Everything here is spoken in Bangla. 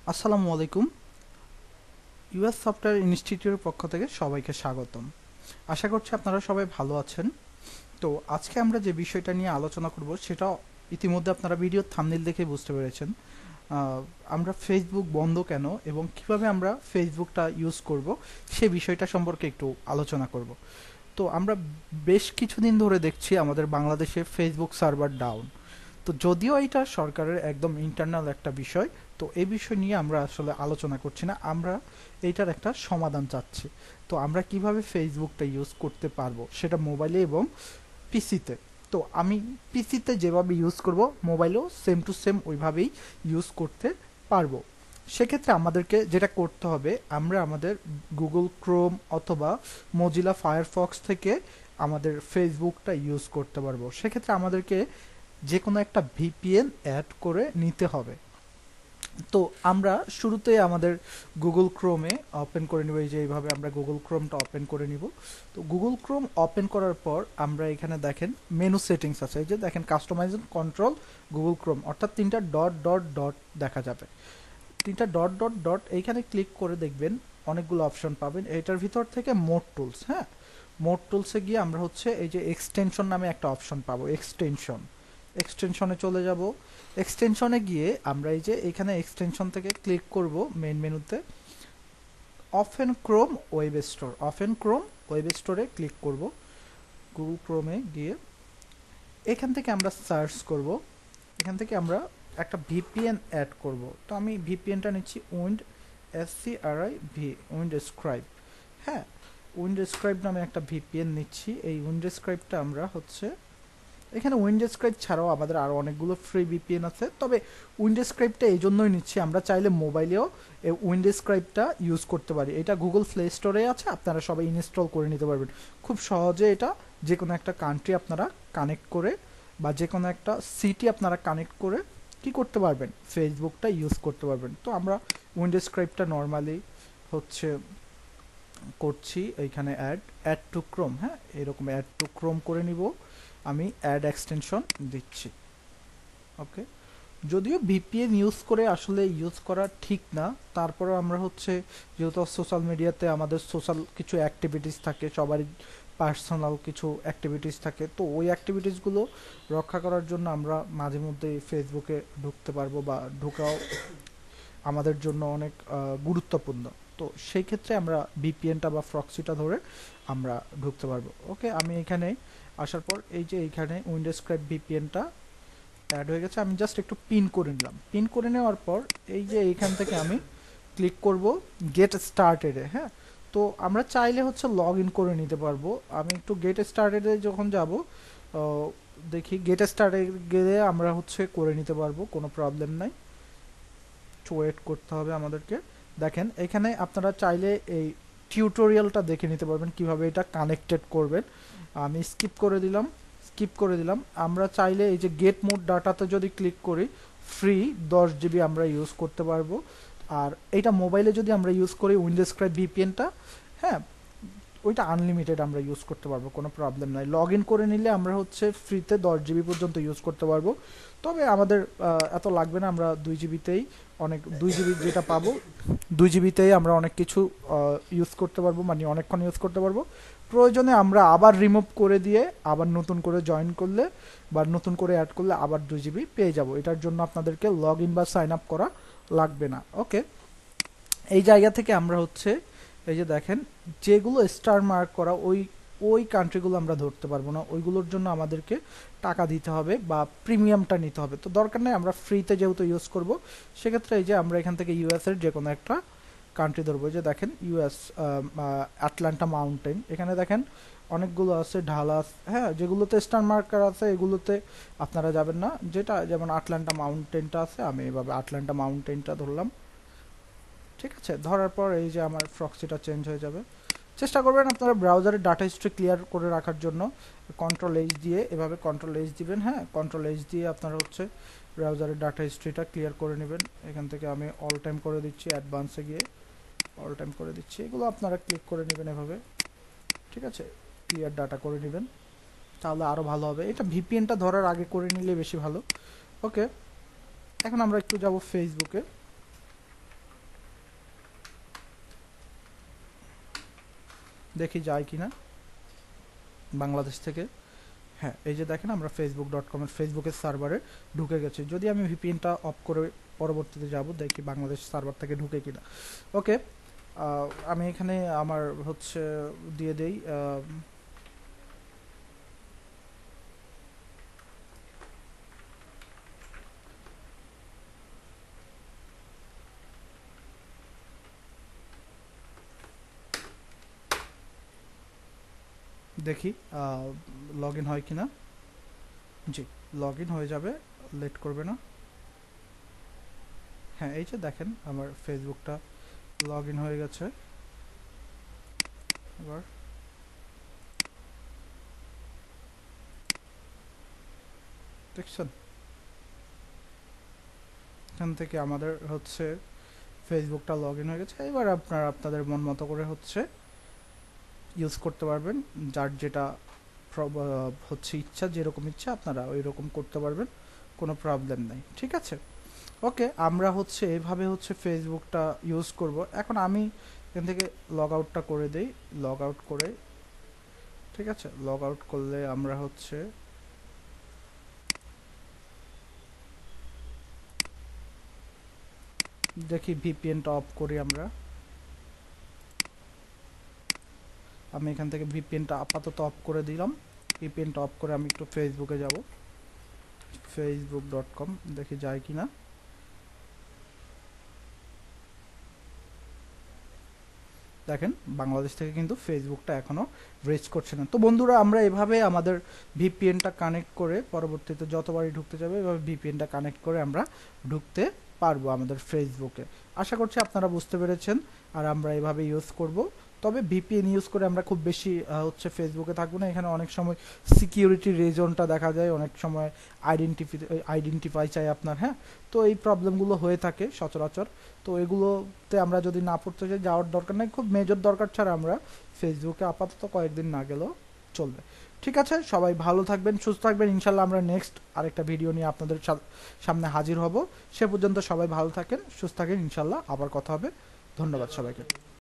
আসসালামু আলাইকুম। ইউএস সফটওয়্যার ইনস্টিটিউটের পক্ষ থেকে সবাইকে স্বাগতম। আশা করছি আপনারা সবাই ভালো আছেন। তো আজকে আমরা যে বিষয়টা নিয়ে আলোচনা করব সেটা ইতিমধ্যে আপনারা ভিডিওর থাম্বনেল দেখে বুঝতে পেরেছেন। আহ, আমরা ফেসবুক বন্ধ কেন এবং কিভাবে আমরা ফেসবুকটা ইউজ করব সে বিষয়টা সম্পর্কে একটু আলোচনা করব। তো আমরা বেশ কিছুদিন ধরে দেখছি আমাদের বাংলাদেশে ফেসবুক সার্ভার ডাউন। তো যদিও এটা সরকারের একদম ইন্টারনাল একটা বিষয়, তো এই বিষয় নিয়ে আমরা আসলে আলোচনা করছি না, আমরা এইটার একটা সমাধান চাচ্ছি। তো আমরা কিভাবে ফেসবুকটা ইউজ করতে পারবো সেটা মোবাইলে এবং পিসিতে। তো আমি পিসিতে যেভাবে ইউজ করব মোবাইলেও সেম টু সেম ওইভাবেই ইউজ করতে পারবো। সেক্ষেত্রে আমাদেরকে যেটা করতে হবে, আমরা আমাদের গুগল ক্রোম অথবা মজিলা ফায়ারফক্স থেকে আমাদের ফেসবুকটা ইউজ করতে পারবো। সেক্ষেত্রে আমাদেরকে যে কোনো একটা ভিপিএন অ্যাড করে নিতে হবে। তো আমরা শুরুতে আমাদের গুগল ক্রোমে ওপেন করে নিব, এই যে এইভাবে আমরা গুগল ক্রোমটা ওপেন করে নিব। তো গুগল ক্রোম ওপেন করার পর আমরা এখানে দেখেন মেনু সেটিংস আছে, এই যে দেখেন কাস্টমাইজ কন্ট্রোল গুগল ক্রোম, অর্থাৎ তিনটা ডট ডট ডট দেখা যাবে। তিনটা ডট ডট ডট এইখানে ক্লিক করে দেখবেন অনেকগুলো অপশন পাবেন। এটার ভিতর থেকে মোড টুলস, হ্যাঁ, মোড টুলসে গিয়ে আমরা হচ্ছে এই যে এক্সটেনশন নামে একটা অপশন পাবো, এক্সটেনশনে চলে যাব। এক্সটেনশনে গিয়ে আমরা এই যে এখানে এক্সটেনশন থেকে ক্লিক করব মেন মেনুতে ওপেন ক্রোম ওয়েব স্টোরে ক্লিক করব। গুগল ক্রোমে গিয়ে এখান থেকে আমরা সার্চ করব, এখান থেকে আমরা একটা ভিপিএন অ্যাড করব। তো আমি ভিপিএনটা নিচ্ছি উইন্ড স্ক্রাইব, হ্যাঁ, উইন্ড স্ক্রাইব নামে একটা ভিপিএন নিচ্ছি। এই উইন্ড স্ক্রাইবটা আমরা হচ্ছে এখানে উইন্ডোজ স্ক্রাইব ছাড়াও আমাদের আরও অনেকগুলো ফ্রি ভিপিএন আছে, তবে উইন্ডোজ স্ক্রাইবটা এই জন্যই নিচ্ছি, আমরা চাইলে মোবাইলেও এই উইন্ডোজ স্ক্রাইবটা ইউজ করতে পারি। এটা গুগল প্লে স্টোরে আছে, আপনারা সবাই ইনস্টল করে নিতে পারবেন খুব সহজে। এটা যে কোনো একটা কান্ট্রি আপনারা কানেক্ট করে বা যে কোনো একটা সিটি আপনারা কানেক্ট করে কি করতে পারবেন, ফেসবুকটা ইউজ করতে পারবেন। তো আমরা উইন্ডোজ স্ক্রাইবটা নর্মালি হচ্ছে করছি এইখানে অ্যাড টু ক্রোম, হ্যাঁ, এরকম অ্যাড টু ক্রোম করে নিব। আমি অ্যাড এক্সটেনশন দিচ্ছি, ওকে। যদিও ভিপিএন ইউজ করে আসলে ইউজ করা ঠিক না, তারপরে আমরা হচ্ছে যেহেতু সোশ্যাল মিডিয়াতে আমাদের সোশ্যাল কিছু অ্যাক্টিভিটিস থাকে, সবারই পার্সোনাল কিছু অ্যাক্টিভিটিস থাকে, তো ওই অ্যাক্টিভিটিসগুলো রক্ষা করার জন্য আমরা মাঝে মধ্যে ফেসবুকে ঢুকতে পারবো, বা ঢোকাও আমাদের জন্য অনেক গুরুত্বপূর্ণ। তো সেই ক্ষেত্রে আমরা ভিপিএনটা বা প্রক্সিটা ধরে আমরা ঢুকতে পারবো, ওকে। আমি এখানে আসার পর এই যে এইখানে উইন্ডোজ স্ক্রাইব ভিপিএনটা অ্যাড হয়ে গেছে, আমি জাস্ট একটু পিন করে নিলাম। পিন করে নেওয়ার পর এই যে এইখান থেকে আমি ক্লিক করব গেট স্টার্টেডে, হ্যাঁ। তো আমরা চাইলে হচ্ছে লগ ইন করে নিতে পারবো। আমি একটু গেট স্টার্টেডে যখন যাব, দেখি গেট স্টার্টেড গেলে আমরা হচ্ছে করে নিতে পারবো, কোনো প্রবলেম নাই। ওয়েট করতে হবে আমাদেরকে। দেখেন এখানে আপনারা চাইলে এই টিউটোরিয়ালটা দেখে নিতে পারবেন কিভাবে এটা কানেক্টেড করবেন। আমি স্কিপ করে দিলাম। আমরা চাইলে এই যে গেট মোড ডাটাতে যদি ক্লিক করি, ফ্রি 10 জিবি আমরা ইউজ করতে পারবো। আর এটা মোবাইলে যদি আমরা ইউজ করি উইন্ডোজ স্ক্রাইব ভিপিএনটা, হ্যাঁ, ওইটা আনলিমিটেড আমরা ইউজ করতে পারবো, কোনো প্রবলেম নাই। লগ ইন করে নিলে আমরা হচ্ছে ফ্রিতে 10 জিবি পর্যন্ত ইউজ করতে পারবো। তবে আমাদের এত লাগবে না, আমরা 2 জিবিতেই অনেক, 2 জিবি যেটা পাবো 2 জিবিতেই আমরা অনেক কিছু ইউজ করতে পারবো, মানে অনেকক্ষণ ইউজ করতে পারবো। প্রয়োজনে আমরা আবার রিমুভ করে দিয়ে আবার নতুন করে জয়েন করলে বা নতুন করে অ্যাড করলে আবার 2 জিবি পেয়ে যাব। এটার জন্য আপনাদেরকে লগ ইন বা সাইন আপ করা লাগবে না, ওকে। এই জায়গা থেকে আমরা হচ্ছে এই যে দেখেন যেগুলো স্টার মার্ক করা, ওই ওই কান্ট্রিগুলো আমরা ধরতে পারবো না, ওইগুলোর জন্য আমাদেরকে টাকা দিতে হবে বা প্রিমিয়ামটা নিতে হবে। তো দরকার নেই, আমরা ফ্রিতে যেহেতু ইউজ করব, সেক্ষেত্রে এই যে আমরা এখান থেকে ইউএস এর যে কোনো একটা কান্ট্রি ধরবো। যে দেখেন ইউএস, আটলান্টা মাউন্টেন, এখানে দেখেন অনেকগুলো আছে ঢালাস, হ্যাঁ, যেগুলোতে স্টার মার্কার আছে এগুলোতে আপনারা যাবেন না। যেটা যেমন আটলান্টা মাউন্টেনটা আছে, আমি এভাবে আটলান্টা মাউন্টেনটা ধরলাম, ঠিক আছে। ধরার পর এই যে আমার প্রক্সিটা চেঞ্জ হয়ে যাবে। চেষ্টা করবেন আপনারা ব্রাউজারের ডাটা হিস্ট্রি ক্লিয়ার করে রাখার জন্য। কন্ট্রোল এইচ দিয়ে এভাবে কন্ট্রোল এইচ দিবেন, হ্যাঁ, কন্ট্রোল এইচ দিয়ে আপনারা হচ্ছে ব্রাউজারের ডাটা হিস্ট্রিটা ক্লিয়ার করে নেবেন। এখান থেকে আমি অল টাইম করে দিচ্ছি, অ্যাডভান্সে গিয়ে অল টাইম করে দিচ্ছি। এগুলো আপনারা ক্লিক করে নেবেন এভাবে, ঠিক আছে, ক্লিয়ার ডাটা করে নেবেন, তাহলে আরও ভালো হবে। এটা ভিপিএনটা ধরার আগে করে নিলে বেশি ভালো, ওকে। এখন আমরা একটু যাব ফেসবুকে। দেখি যায় কিনা বাংলাদেশ থেকে। হ্যাঁ, এই যে দেখেন আমরা facebook.com এর ফেসবুকের সার্ভারে ঢুকে গেছি। যদি আমি ভিপিএনটা অফ করে পরবর্তীতে যাব, দেখি বাংলাদেশ সার্ভার থেকে ঢুকে কিনা। ওকে, আমি এখানে আমার হচ্ছে দিয়ে দেই দেখি লগ ইন হয় কিনা। জি, লগ ইন হয়ে যাবে, লেট করবে না। হ্যাঁ, এই যে দেখেন আমার ফেসবুকটা লগ ইন হয়ে গেছে। এবার দেখছেন, এখান থেকে আমাদের হচ্ছে ফেসবুকটা লগ ইন হয়ে গেছে। এবার আপনারা আপনাদের মন মতো করে হচ্ছে ইউজ করতে পারবেন, যার যেটা হচ্ছে ইচ্ছা, যেরকম ইচ্ছা আপনারা ওই রকম করতে পারবেন, কোনো প্রবলেম নেই। ঠিক আছে, ওকে, আমরা হচ্ছে এভাবে হচ্ছে ফেসবুকটা ইউজ করব। এখন আমি এখান থেকে লগ আউটটা করে দেই, লগ আউট করে, ঠিক আছে, লগ আউট করলে আমরা হচ্ছে দেখি ভিপিএনটা অফ করি আমরা। আমি এখান থেকে ভিপিএনটা আপাতত অফ করে দিলাম। ভিপিএনটা অফ করে আমি একটু ফেসবুকে যাব, facebook.com, দেখি যায় কিনা। দেখেন বাংলাদেশ থেকে কিন্তু ফেসবুকটা এখনো রিচ করছে না। তো বন্ধুরা, আমরা এভাবে আমাদের ভিপিএনটা কানেক্ট করে পরবর্তীতে যতবারই ঢুকতে যাবে এভাবে ভিপিএনটা কানেক্ট করে আমরা ঢুকতে পারবো আমাদের ফেসবুকে। আশা করছি আপনারা বুঝতে পেরেছেন, আর আমরা এভাবে ইউজ করব। তবে ভিপিএন ইউজ করে আমরা খুব বেশি হচ্ছে ফেসবুকে থাকবো না। এখানে অনেক সময় সিকিউরিটি রিজনটা দেখা যায়, অনেক সময় আইডেন্টিফাই চাই আপনার, হ্যাঁ। তো এই প্রবলেমগুলো হয়ে থাকে সচরাচর। তো এগুলোতে আমরা যদি না পড়তে চাই, যাওয়ার দরকার নেই, খুব মেজর দরকার ছাড়া আমরা ফেসবুকে আপাতত কয়েকদিন না গেলেও চলবে। ঠিক আছে, সবাই ভালো থাকবেন, সুস্থ থাকবেন। ইনশাল্লাহ আমরা নেক্সট আরেকটা ভিডিও নিয়ে আপনাদের সামনে হাজির হব। সে পর্যন্ত সবাই ভালো থাকেন, সুস্থ থাকেন, ইনশাল্লাহ আবার কথা হবে। ধন্যবাদ সবাইকে।